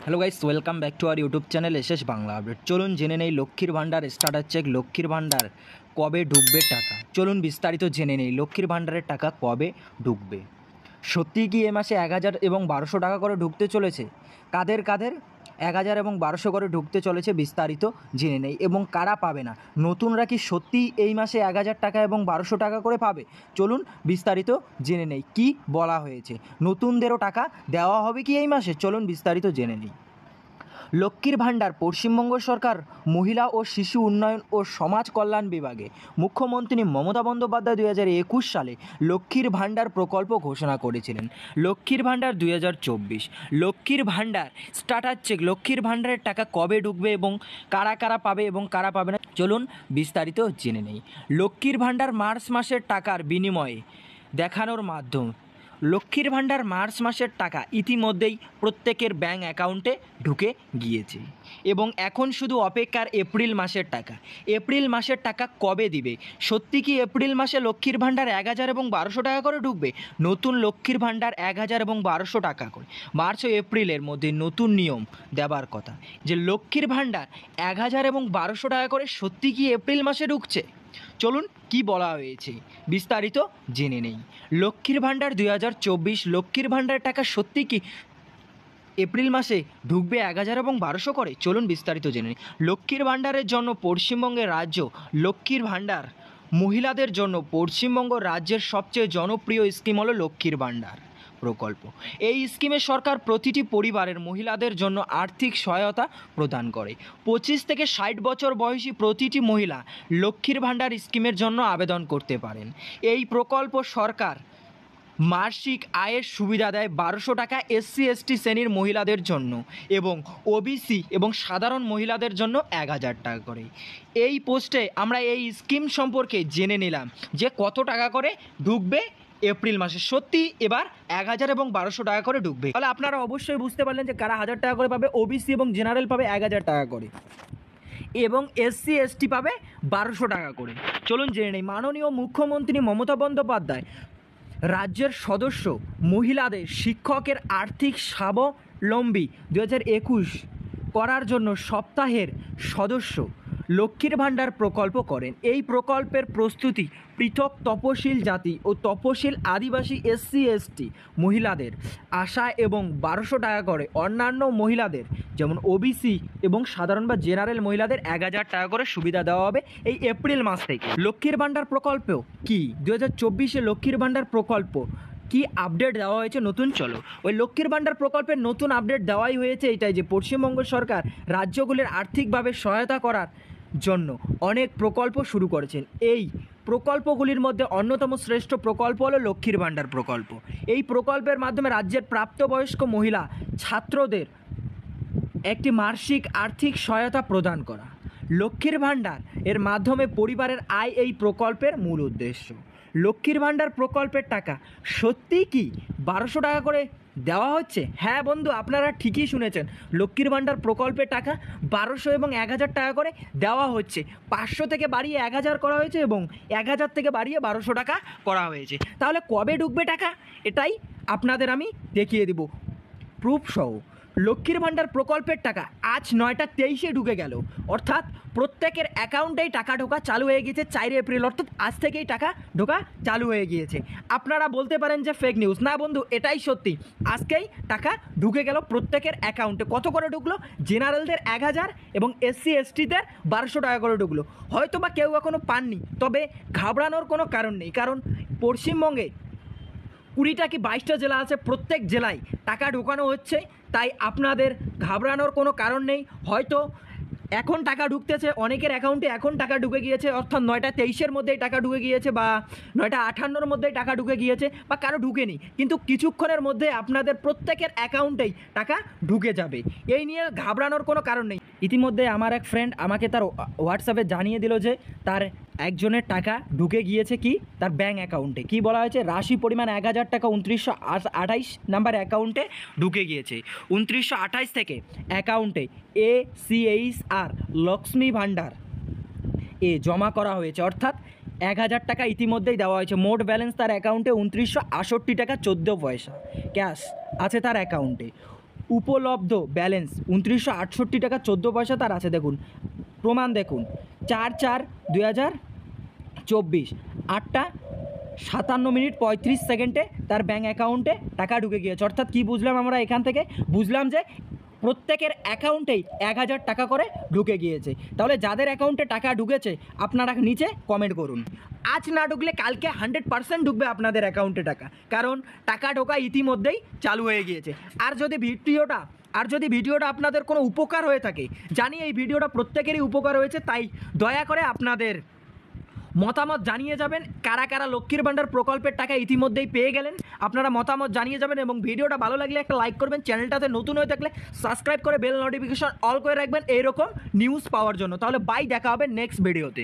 Hello guys, welcome back to our YouTube channel SS Bangla update. চলুন জেনে নেই লক্ষ্মীর ভাণ্ডার স্টার্টার চেক, লক্ষ্মীর ভাণ্ডার কবে ঢুকবে টাকা। চলুন বিস্তারিত জেনে নেই লক্ষ্মীর ভাণ্ডারের টাকা কবে ঢুকবে। সত্যিই কি এ মাসে 1000 এবং 1200 টাকা করে ঢুকতে চলেছে? কাদের কাদের 1000 এবং 1200 করে ঢুকতে চলেছে বিস্তারিত জেনে নেই। এবং কারা পাবে না, নতুনরা কি সত্যিই এই মাসে 1000 টাকা এবং 1200 টাকা করে পাবে? চলুন বিস্তারিত জেনে নেই কি বলা হয়েছে। নতুনদেরও টাকা দেওয়া হবে কি এই মাসে? চলুন বিস্তারিত জেনে নিই। লক্ষ্মীর ভাণ্ডার পশ্চিমবঙ্গ সরকার মহিলা ও শিশু উন্নয়ন ও সমাজ কল্যাণ বিভাগে মুখ্যমন্ত্রী মমতা বন্দ্যোপাধ্যায় 2021 সালে লক্ষ্মীর ভাণ্ডার প্রকল্প ঘোষণা করেছিলেন। লক্ষ্মীর ভাণ্ডার 2024, লক্ষ্মীর ভাণ্ডার স্টার্টার চেক, লক্ষ্মীর ভাণ্ডারের টাকা কবে ঢুকবে এবং কারা কারা পাবে এবং কারা পাবে না, চলুন বিস্তারিত জেনে নেই। লক্ষ্মীর ভাণ্ডার মার্চ মাসের টাকার বিনিময়ে দেখানোর মাধ্যম। লক্ষ্মীর ভাণ্ডার মার্চ মাসের টাকা ইতিমধ্যেই প্রত্যেকের ব্যাঙ্ক অ্যাকাউন্টে ঢুকে গিয়েছে এবং এখন শুধু অপেক্ষার এপ্রিল মাসের টাকা। এপ্রিল মাসের টাকা কবে দিবে? সত্যি কি এপ্রিল মাসে লক্ষ্মীর ভাণ্ডার 1000 এবং 1200 টাকা করে ঢুকবে? নতুন লক্ষ্মীর ভাণ্ডার 1000 এবং 1200 টাকা করে মার্চ ও এপ্রিলের মধ্যে নতুন নিয়ম দেবার কথা, যে লক্ষ্মীর ভাণ্ডার 1000 এবং 1200 টাকা করে সত্যি কি এপ্রিল মাসে ঢুকছে? চলুন কি বলা হয়েছে বিস্তারিত জেনে নেই। লক্ষ্মীর ভাণ্ডার 2024, লক্ষ্মীর ভাণ্ডার টাকা সত্যি কি এপ্রিল মাসে ঢুকবে 1000 এবং 1200 করে? চলুন বিস্তারিত জেনে নিই। লক্ষ্মীর ভাণ্ডারের জন্য পশ্চিমবঙ্গের রাজ্য লক্ষ্মীর ভাণ্ডার মহিলাদের জন্য পশ্চিমবঙ্গ রাজ্যের সবচেয়ে জনপ্রিয় স্কিম হলো লক্ষ্মীর ভাণ্ডার প্রকল্প। এই স্কিমে সরকার প্রতিটি পরিবারের মহিলাদের জন্য আর্থিক সহায়তা প্রদান করে। 25 থেকে 60 বছর বয়সী প্রতিটি মহিলা লক্ষ্মীর ভাণ্ডার স্কিমের জন্য আবেদন করতে পারেন। এই প্রকল্প সরকার মাসিক আয়ের সুবিধা দেয় 1200 টাকা SC ST শ্রেণীর মহিলাদের জন্য এবং OBC এবং সাধারণ মহিলাদের জন্য 1000 টাকা করে। এই পোস্টে আমরা এই স্কিম সম্পর্কে জেনে নিলাম যে কত টাকা করে ঢুকবে এপ্রিল মাসে। সত্যি এবার 1000 এবং 1200 টাকা করে ঢুকবে। তাহলে আপনারা অবশ্যই বুঝতে পারলেন যে কারা 1000 টাকা করে পাবে। OBC এবং জেনারেল পাবে 1000 টাকা করে এবং SC ST পাবে 1200 টাকা করে। চলুন জেনে নেই। মাননীয় মুখ্যমন্ত্রী মমতা বন্দ্যোপাধ্যায় রাজ্যের সদস্য মহিলাদের শিক্ষকের আর্থিক স্বাবলম্বী 2021 করার জন্য সপ্তাহের সদস্য লক্ষ্মীর ভাণ্ডার প্রকল্প করেন। এই প্রকল্পের প্রস্তুতি পৃথক তপশিল জাতি ও তপশিল আদিবাসী SC ST মহিলাদের আশা এবং 1200 টাকা করে অন্যান্য মহিলাদের যেমন OBC এবং সাধারণ বা জেনারেল মহিলাদের 1000 টাকা করে সুবিধা দেওয়া হবে এই এপ্রিল মাস থেকে। লক্ষ্মীর ভাণ্ডার প্রকল্প কি 2024-এ লক্ষ্মীর ভাণ্ডার প্রকল্প কি আপডেট দেওয়া হয়েছে নতুন? চলো ওই লক্ষ্মীর ভাণ্ডার প্রকল্পের নতুন আপডেট দেওয়াই হয়েছে এটাই, যে পশ্চিমবঙ্গ সরকার রাজ্যগুলির আর্থিকভাবে সহায়তা করার জন্য অনেক প্রকল্প শুরু করেছেন। এই প্রকল্পগুলির মধ্যে অন্যতম শ্রেষ্ঠ প্রকল্প হলো লক্ষ্মীর ভাণ্ডার প্রকল্প। এই প্রকল্পের মাধ্যমে রাজ্যের প্রাপ্তবয়স্ক মহিলা ছাত্রদের একটি মাসিক আর্থিক সহায়তা প্রদান করা। লক্ষ্মীর ভাণ্ডার এর মাধ্যমে পরিবারের আয় এই প্রকল্পের মূল উদ্দেশ্য। লক্ষ্মীর ভাণ্ডার প্রকল্পের টাকা সত্যিই কি 1200 টাকা করে দেওয়া হচ্ছে? হ্যাঁ বন্ধু, আপনারা ঠিকই শুনেছেন। লক্ষ্মীর ভাণ্ডার প্রকল্পের টাকা 1200 এবং 1000 টাকা করে দেওয়া হচ্ছে। 500 থেকে বাড়িয়ে 1000 করা হয়েছে এবং 1000 থেকে বাড়িয়ে 1200 টাকা করা হয়েছে। তাহলে কবে ঢুকবে টাকা এটাই আপনাদের আমি দেখিয়ে দেব প্রুফ সহ। লক্ষ্মীর ভাণ্ডার প্রকল্পের টাকা আজ 9টা 23-এ ঢুকে গেল, অর্থাৎ প্রত্যেকের অ্যাকাউন্টেই টাকা ঢোকা চালু হয়ে গিয়েছে 4 এপ্রিল, অর্থাৎ আজ থেকেই টাকা ঢোকা চালু হয়ে গিয়েছে। আপনারা বলতে পারেন যে ফেক নিউজ, না বন্ধু এটাই সত্যি। আজকেই টাকা ঢুকে গেল প্রত্যেকের অ্যাকাউন্টে। কত করে ঢুকলো? জেনারেলদের 1000 এবং SC STদের 1200 টাকা করে ঢুকলো। হয়তো বা কেউ এখনও পাননি, তবে ঘাবড়ানোর কোনো কারণ নেই, কারণ পশ্চিমবঙ্গে 20টা কি 22টা জেলা আছে, প্রত্যেক জেলায় টাকা ঢোকানো হচ্ছে। তাই আপনাদের ঘাবড়ানোর কোনো কারণ নেই। হয়তো এখন টাকা ঢুকতেছে, অনেকের অ্যাকাউন্টে এখন টাকা ঢুকে গিয়েছে, অর্থাৎ 9টা 23-এর মধ্যেই টাকা ঢুকে গিয়েছে বা 9টা 58-র মধ্যেই টাকা ঢুকে গিয়েছে বা কারো ঢুকেনি, কিন্তু কিছুক্ষণের মধ্যে আপনাদের প্রত্যেকের অ্যাকাউন্টেই টাকা ঢুকে যাবে। এই নিয়ে ঘাবড়ানোর কোনো কারণ নেই। ইতিমধ্যে আমার এক ফ্রেন্ড আমাকে তার হোয়াটসঅ্যাপে জানিয়ে দিল যে তার একজনের টাকা ঢুকে গিয়েছে কি তার ব্যাঙ্ক অ্যাকাউন্টে। কি বলা হয়েছে? রাশি পরিমাণ 1000 টাকা 2928 নাম্বার অ্যাকাউন্টে ঢুকে গিয়েছে। 2928 থেকে অ্যাকাউন্টে ACHR লক্ষ্মী ভাণ্ডার জমা করা হয়েছে, অর্থাৎ 1000 টাকা ইতিমধ্যেই দেওয়া হয়েছে। মোট ব্যালেন্স তার অ্যাকাউন্টে 2968 টাকা 14 পয়সা ক্যাশ আছে তার অ্যাকাউন্টে। উপলব্ধ ব্যালেন্স 2968 টাকা 14 পয়সা তার আছে। দেখুন প্রমাণ, দেখুন 4/4/2024 8:57:35 তার ব্যাঙ্ক অ্যাকাউন্টে টাকা ঢুকে গিয়েছে। অর্থাৎ কী বুঝলাম আমরা এখান থেকে? বুঝলাম যে প্রত্যেকের অ্যাকাউন্টেই 1000 টাকা করে ঢুকে গিয়েছে। তাহলে যাদের অ্যাকাউন্টে টাকা ঢুকেছে আপনারা নিচে কমেন্ট করুন। আজ না ঢুকলে কালকে 100% ঢুকবে আপনাদের অ্যাকাউন্টে টাকা, কারণ টাকা ঢোকা ইতিমধ্যেই চালু হয়ে গিয়েছে। আর যদি ভিডিওটা আপনাদের কোনো উপকার হয়ে থাকে, জানি এই ভিডিওটা প্রত্যেকেরই উপকার হয়েছে, তাই দয়া করে আপনাদের মতামত জানিয়ে যাবেন। কারা কারা লক্ষ্মীর ভাণ্ডার প্রকল্পের টাকা ইতিমধ্যেই পেয়ে গেলেন আপনারা মতামত জানিয়ে যাবেন, এবং ভিডিওটা ভালো লাগলে একটা লাইক করবেন। চ্যানেলটাতে নতুন হয়ে থাকলে সাবস্ক্রাইব করে বেল নোটিফিকেশন অল করে রাখবেন এইরকম নিউজ পাওয়ার জন্য। তাহলে বাই, দেখা হবে নেক্সট ভিডিওতে।